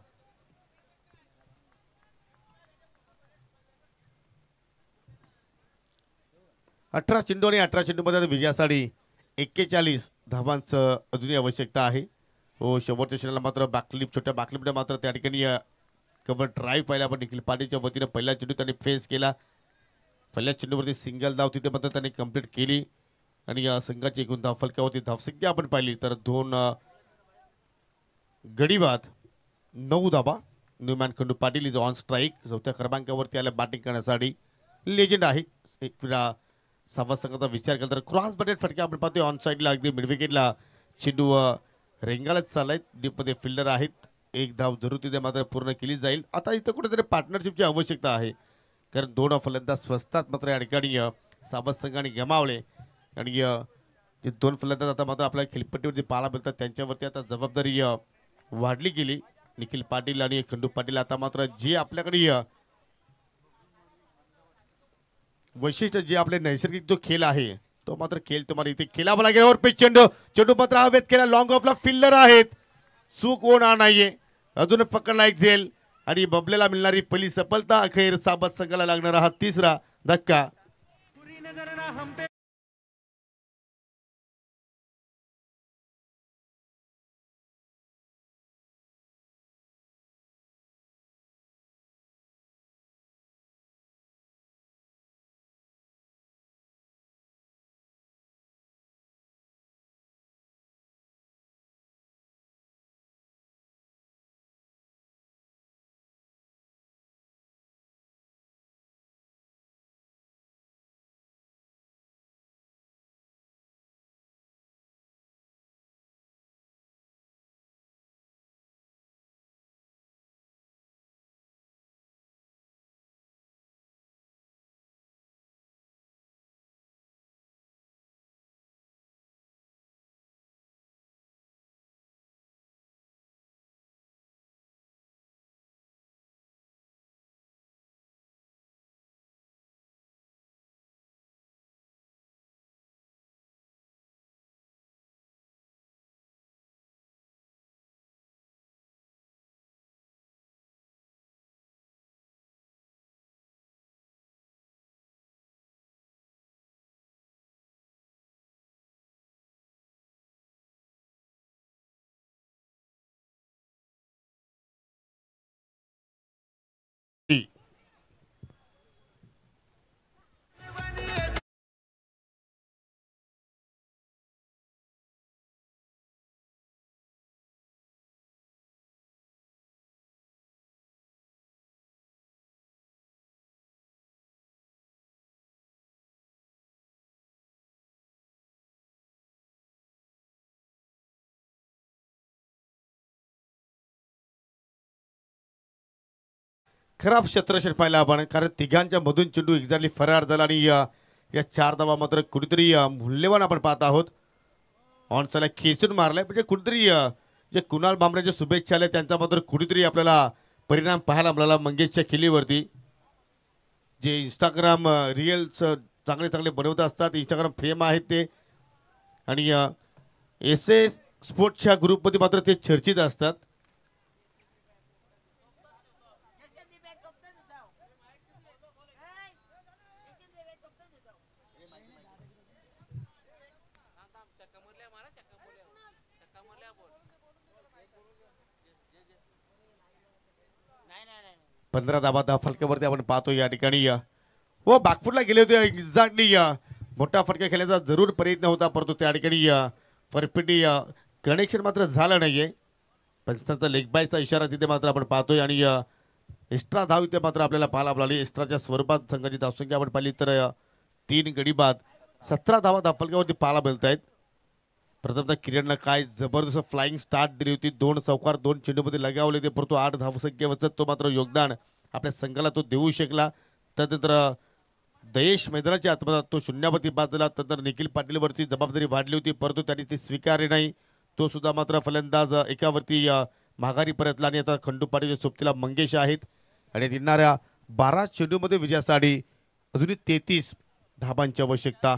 अठरा चेंडू आणि 18 चेंडूमध्ये विजयासाठी 41 धावांचं अजूनही आवश्यकता आहे. हो, शेवटच्या क्षणाला मात्र छोट्या बॅकलिपने मात्र त्या ठिकाणी कव्हर ड्राईव्ह पाहिला, पण निखिल पाटीलच्या वतीने पहिला चेंडू त्यांनी फेस केला. पहिल्या चेंडूवरती सिंगल धाव तिथे मात्र त्यांनी कंप्लीट केली आणि या संघाची एकूण धाव फलकावरती धावसंख्या आपण पाहिली तर 2 गडी बाद 9 धावा. Newman Khandu Patil is on strike. चौथ्या क्रमांकावरती आल्या बॅटिंग करण्यासाठी. लेजंड आहे. एक वेळा सव्वा संघाचा विचार केला तर क्रॉस बटेड फटके आपण पाहतोय ऑन साईडला अगदी मिडविकेटला चेंडू रेंगाळत चाललाय. डीपमध्ये फिल्डर आहेत. एक धाव जरूर तिथे मात्र पूर्ण केली जाईल. आता इथं कुठेतरी पार्टनरशिपची आवश्यकता आहे, कारण 2 फलंदाज स्वस्तात मात्र या ठिकाणी साबत संघाने गमावले आणि जे 2 फलंदाज आता मात्र आपल्या खेळपट्टीवरती पाहायला मिळतात त्यांच्यावरती आता जबाबदारी वाढली गेली. निखिल पाटील आणि खंडू पाटील आता मात्र जे आपल्याकडे वैशिष्ट्य जे आपले नैसर्गिक जो खेळ आहे तो मात्र खेळ तुम्हाला इथे खेळावा लागेल. और पे चेंडू मात्र हवेत केला. लॉंग ऑफला फिल्डर आहेत. चूक होणार नाहीये. अजून पकडला एक झेल आणि बबलेला मिळणारी पहिली सफलता. अखेर साबत संघाला लागणारा हा 3रा धक्का. खराब क्षेत्रक्षण पाहिलं आपण, कारण तिघांच्या मधून चेंडू एक्झॅक्टली फरार झाला आणि या 4 धावा मात्र कुठेतरी मूल्यवान आपण पाहत आहोत. ऑनसाला खेचून मारलाय, म्हणजे कुठेतरी जे कुणाल भामरेचे शुभेच्छा आले त्यांचा मात्र कुठेतरी आपल्याला परिणाम पाहायला मिळाला. मंगेशच्या खेळीवरती जे इंस्टाग्राम रील्स चांगले चांगले बनवत असतात, इंस्टाग्राम फेम आहेत ते, आणि एस स्पोर्ट्सच्या ग्रुपमध्ये मात्र ते चर्चित असतात. पंधरा धावा फलकावरती आपण पाहतो या ठिकाणी. हो, बॅकफुटला गेले होते एक्झॅक्टली. मोठा फटका खेळण्याचा जरूर प्रयत्न होता, परंतु त्या ठिकाणी परफेक्टली कनेक्शन मात्र झालं नाहीये. पंचांचा लेग बायचा इशारा तिथे मात्र आपण पाहतोय आणि एक्स्ट्रा धाव इथे मात्र आपल्याला पाहायला मिळाली. एक्स्ट्राच्या स्वरूपात संघाची धावसंख्या आपण पाहिली तर 3 गडी बाद 17 धावा फलकावरती पाहायला मिळत आहेत. प्रथमतः किरणनं काय जबरदस्त फ्लाइंग स्टार्ट दिली होती. 2 चौकार 2 चेंडूमध्ये लगावले होते, परंतु 8 धावसंख्येवरच तो मात्र योगदान आपल्या संघाला तो देऊ शकला. त्यानंतर दयेश मैदानाच्या आतमध्ये तो शून्यावरती बाद झाला. तर निखिल पाटीलवरती जबाबदारी वाढली होती, परंतु त्यांनी ती स्वीकारली नाही. तो सुद्धा मात्र फलंदाज एकावरती माघारी परतला आणि आता खंडू पाटीलच्या सोबतीला मंगेश आहेत आणि येणाऱ्या 12 चेंडूमध्ये विजयासाठी अजूनही 33 धाबांची आवश्यकता.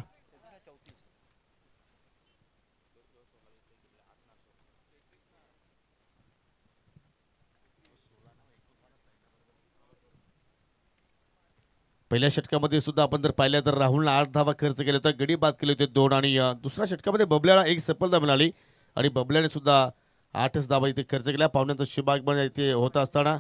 पहिल्या षटकामध्ये सुद्धा आपण जर पाहिलं तर राहुलनं 8 धावा खर्च केले होते, गडी बाद केले होते 2 आणि दुसऱ्या षटकामध्ये बबल्याला 1 सफलता मिळाली आणि बबल्याने सुद्धा 8च धावा इथे खर्च केल्या. पाहुण्यांचा शुभागमन इथे होत असताना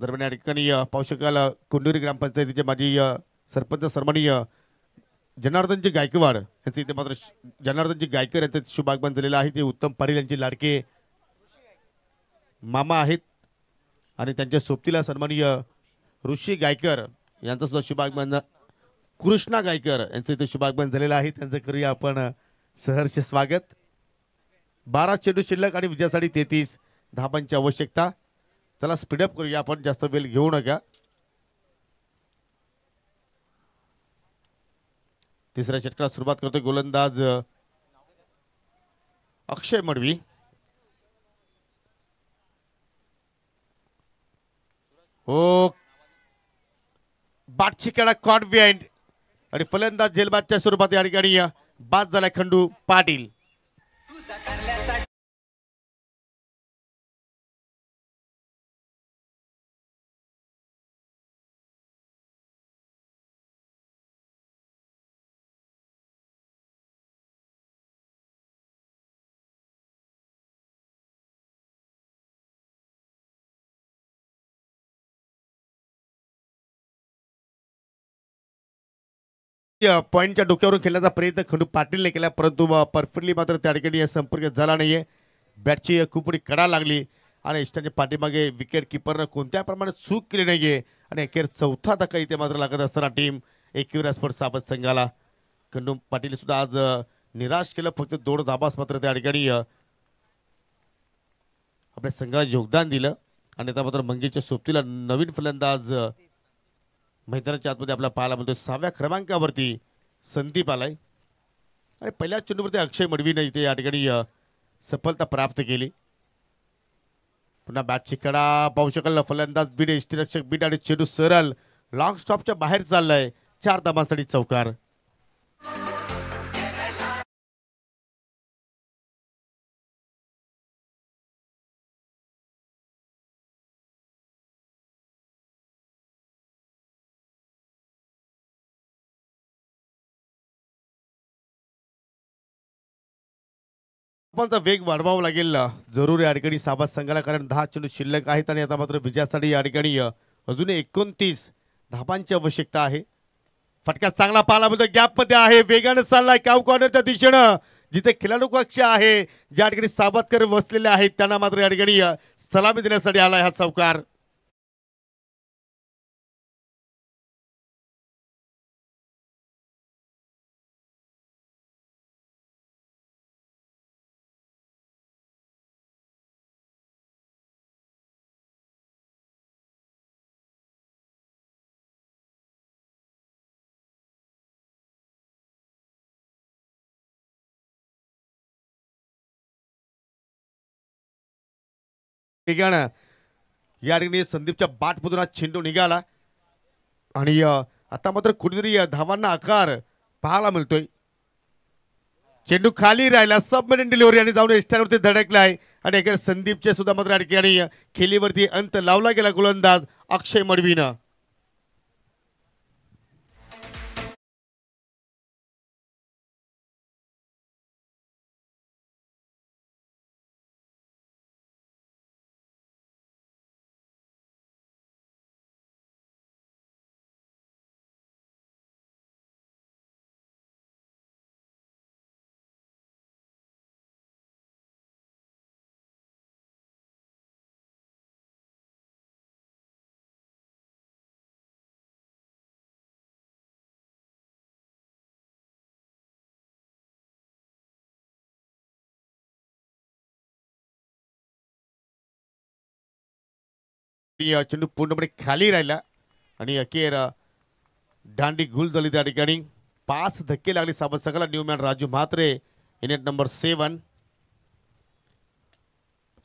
दरम्यान या ठिकाणी पाहू शकाल कुंडुरी ग्रामपंचायतीचे माजी सरपंच सन्माननीय जनार्दनजी गायकवाड यांचे इथे मात्र जनार्दनजी गायकर यांचे शुभागमन झालेलं आहे. ते उत्तम पाटील यांचे लाडके मामा आहेत आणि त्यांच्या सोबतीला सन्माननीय ऋषी गायकर यांचं सुद्धा शुभागमन, कृष्णा गायकर यांचं इथे शुभागमन झालेलं आहे. त्यांचं करूया आपण सहर्ष स्वागत. 12 चेंडू शिल्लक आणि विजयासाठी 33 धाबांची आवश्यकता. चला स्पीडअप करूया आपण, जास्त वेळ घेऊ नका. तिसऱ्या षटकाला सुरुवात करतोय गोलंदाज अक्षय मडवी. हो, बाटची कडा कॉट बिहाइंड आणि फलंदाज झेलबादच्या स्वरूपात या ठिकाणी बाद झाला खंडू पाटील. पॉईंटच्या डोक्यावरून खेळण्याचा प्रयत्न खंडू पाटीलने केला, परंतु परफेक्टली मात्र त्या ठिकाणी संपर्क झाला नाहीये. बॅटची खूप मोठी कडा लागली आणि इष्टाच्या पाठीमागे विकेट किपरनं कोणत्या प्रमाणात चूक केली नाहीये आणि अखेर चौथा धक्का इथे मात्र लागत असताना टीम एकविरा स्पोर्ट्स साबत संघाला खंडू पाटील सुद्धा आज निराश केलं. फक्त 2 धाबास मात्र त्या ठिकाणी आपल्या संघाला योगदान दिलं आणि आता मात्र मंगेशच्या सोबतीला नवीन फलंदाज मैदानाच्या आतमध्ये आपला पाहायला मिळतो. 6व्या क्रमांकावरती संदीप आलाय आणि पहिल्या चेंडूवरती अक्षय मडवीने इथे या ठिकाणी सफलता प्राप्त केली. पुन्हा बॅटची कडा पाहू शकाल. फलंदाज बीड, यष्टीरक्षक बीड आणि चेंडू सरळ लॉंग स्टॉपच्या बाहेर चाललाय. 4 धाबांसाठी चौकार. चा वेग वाढवावा लागेल जरूर या ठिकाणी साबाद संघाला, कारण 10 चेंडू शिल्लक आहेत आणि आता मात्र विजयासाठी या ठिकाणी अजून 29 धाबांची आवश्यकता आहे. फटका चांगला पाहायला मिळतो, गॅप मध्ये आहे, वेगाने चाललाय काव कॉर्नरच्या दिशेनं, जिथे खेळाडू कक्ष आहे ज्या ठिकाणी साबादकर बसलेले आहेत त्यांना मात्र या ठिकाणी सलामी देण्यासाठी आलाय हा चौकार. वेगानं या ठिकाणी संदीपच्या बाटमधून हा चेंडू निघाला आणि आता मात्र कुठेतरी धावांना आकार पाहायला मिळतोय. चेंडू खाली राहिला, सबमरीन डिलिव्हरी आणि जाऊन एस्टॅनवरती धडकलाय आणि एका संदीपचे सुद्धा मात्र या ठिकाणी खेळीवरती अंत लावला गेला गोलंदाज अक्षय मडवीनं. चेंडू पूर्णपणे खाली राहिला आणि अखेर दांडी गुल झाली त्या ठिकाणी. 5 धक्के लागले साबत संघाला. New man Raju Mhatre in number 7.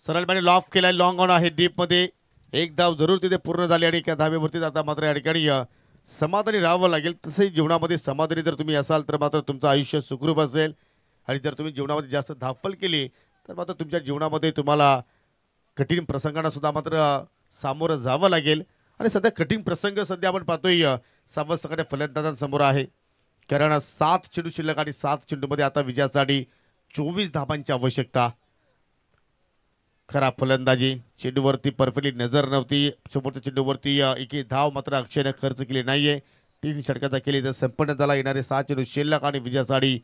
सरळपणे लॉफ केलाय. लॉंग ऑन आहे डीप मध्ये. एक धाव जरूर तिथे पूर्ण झाली आणि एका धावेवरती आता मात्र या ठिकाणी समाधानी राहावं लागेल. तसंही जीवनामध्ये समाधानी जर तुम्ही असाल तर मात्र तुमचं आयुष्य सुखरूप असेल आणि जर तुम्ही जीवनामध्ये जास्त धावपळ केली तर मात्र तुमच्या जीवनामध्ये तुम्हाला कठीण प्रसंगांना सुद्धा मात्र सामोरं जावं लागेल. आणि सध्या कठीण प्रसंग सध्या आपण पाहतोय सावध सगळ्या फलंदाजांसमोर आहे. कारण 7 चेंडू शिल्लक आणि 7 चेंडूमध्ये आता विजयासाठी 24 धावांची आवश्यकता. खराब फलंदाजी. चेंडूवरती परफेक्टली नजर नव्हती. समोरच्या चेंडूवरती एकही धाव मात्र अक्षयने खर्च केली नाहीये. 3 षटकाचा केली तर संपन्न झाला. येणारे 7 चेंडू शिल्लक आणि विजयासाठी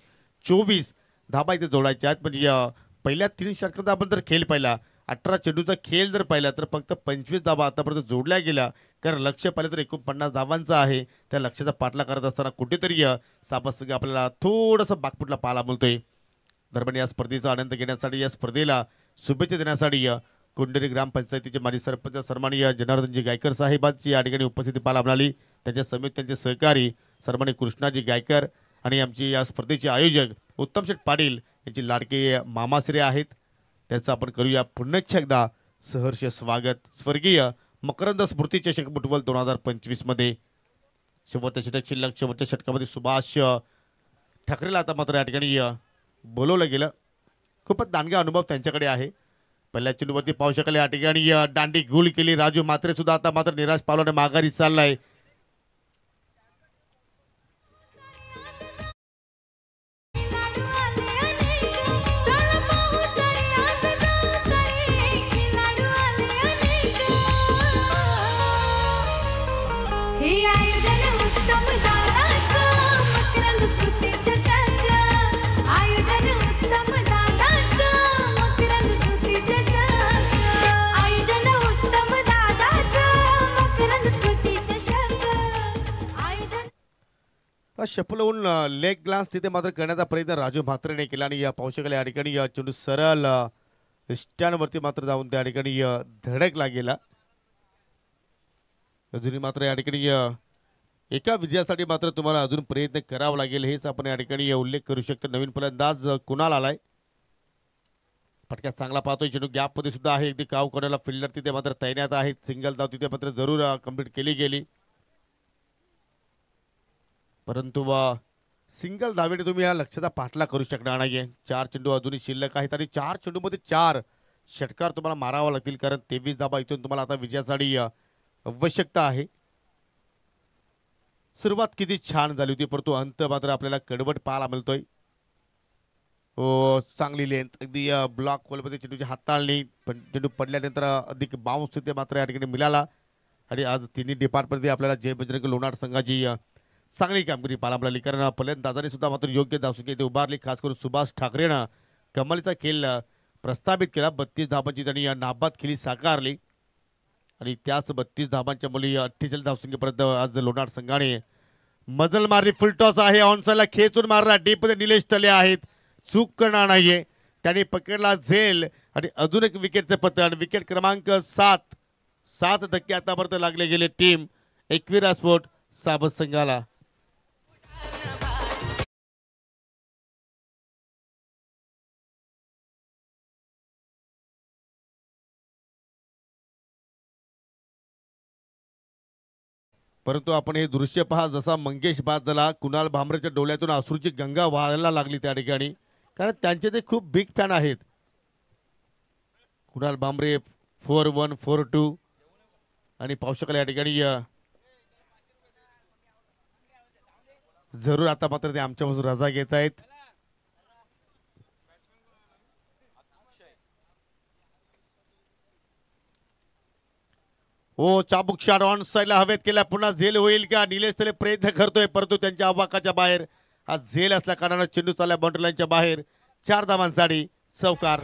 24 धाबा इथे जोडायच्या आहेत. म्हणजे पहिल्या 3 षटकाचा आपण जर खेळ पाहिला, 18 चेंडूचा खेळ जर पाहिला तर फक्त 25 धाबा आतापर्यंत जोडल्या गेल्या. कारण लक्ष्य पाहिलं तर 49 धावांचं आहे. त्या लक्ष्याचा पाठला करत असताना कुठेतरी साबत संघ आपल्याला थोडंसं बागपुटला पाहायला मिळतोय. दरम्यान या स्पर्धेचा आनंद घेण्यासाठी, या स्पर्धेला शुभेच्छा देण्यासाठी कुंडेरी ग्रामपंचायतीचे माजी सरपंच सन्माननीय जनार्दनजी गायकर साहेबांची या ठिकाणी उपस्थिती पाहायला मिळाली. त्यांच्या समेत त्यांचे सहकारी सन्माननीय कृष्णाजी गायकर आणि आमची या स्पर्धेचे आयोजक उत्तम शेठ पाटील यांची लाडके मामाश्री आहेत. त्याचं आपण करूया पुन्हा एकदा सहर्ष स्वागत. स्वर्गीय मकरंद स्मृती चषक फुटबॉल 2025 मध्ये शेवटच्या षटक शिल्लक. शेवटच्या षटकामध्ये सुभाष ठाकरेला आता मात्र या ठिकाणी बोलवलं गेलं. खूपच दांडगा अनुभव त्यांच्याकडे आहे. पहिल्या चेंडूवरती पाहू शकाल या ठिकाणी दांडी गुल केली. राजू म्हात्रे सुद्धा आता मात्र निराश पावलाने माघारी चाललाय. शफल होऊन लेग ग्लान्स तिथे मात्र करण्याचा प्रयत्न राजू म्हात्रेने केला आणि या पाहू शकाल या ठिकाणी चेंडू सरळ स्टँडवरती मात्र जाऊन त्या ठिकाणी धडकला गेला. अजूनही मात्र या ठिकाणी एका विजयासाठी मात्र तुम्हाला अजून प्रयत्न करावा लागेल. हेच आपण या ठिकाणी उल्लेख करू शकतो. नवीन फलंदाज कुणाल आलाय. फटक्यात चांगला पाहतोय. चेंडू गॅपमध्ये सुद्धा आहे. अगदी काव कोणाला फिल्डर तिथे मात्र तैनात आहेत. सिंगल धाव तिथे मात्र जरूर कंप्लीट केली गेली. परंतु सिंगल धावेने तुम्ही या लक्ष्याचा पाठला करू शकणार नाहीये. 4 चेंडू अजूनही शिल्लक आहेत आणि 4 चेंडूमध्ये 4 षटकार तुम्हाला मारावा लागतील. कारण 23 धाबा इथून तुम्हाला आता विजयासाठी आवश्यकता आहे. सुरुवात किती छान झाली होती परंतु अंत मात्र आपल्याला कडवट पाहायला मिळतोय. चांगली लेंथ अगदी ब्लॉक खोलमध्ये चेंडूची हाताळणी. पण चेंडू पडल्यानंतर अधिक बाउन्स तिथे मात्र या ठिकाणी मिळाला. आणि आज तिन्ही डिपार्टमेंटमध्ये आपल्याला जय बजरंग लोणार संघाची चांगली कामगिरी पाहायला मिळाली. कारण फलंदाजाने सुद्धा मात्र योग्य धावसंख्या इथे उभारली. खास करून सुभाष ठाकरेनं कमालीचा खेळ प्रस्थापित केला. 32 धावांची त्यांनी नाबाद खेळी साकारली आणि त्याच 32 धावांच्या मुली 48 धावसंख्येपर्यंत आज लोणार संघाने मजल मारली. फुल टॉस आहे. ऑनसाईडला खेचून मारला. डीप मध्ये निलेश तले आहेत. चूक करणार नाहीये. त्यांनी पकडला झेल आणि अजून एक विकेटचे पतन. विकेट क्रमांक 7 धक्के आतापर्यंत लागले गेले टीम एकविरा स्पोर्ट साबत संघाला. परंतु आपण हे दृश्य पहा. जसा मंगेश बाद झाला, कुणाल भामरेच्या डोळ्यातून अश्रूची गंगा वाहायला लागली त्या ठिकाणी. कारण त्यांचे ते खूप बिग फॅन आहेत. कुणाल भामरे 4-1 4-2 आणि पाहू शकाल या ठिकाणी जरूर आता मात्र ते आमच्यापासून रजा घेत आहेत. चाबुक शॉट ऑन साईडला हवेत केला. पुन्हा झेल होईल का? निलेश तले प्रयत्न करतोय परंतु त्यांच्या आवाकाच्या बाहेर. आज झेल असल्या कारणाने चेंडू चालला बाउंड्री लाईनच्या बाहेर. 4 धावांसाठी चौकार.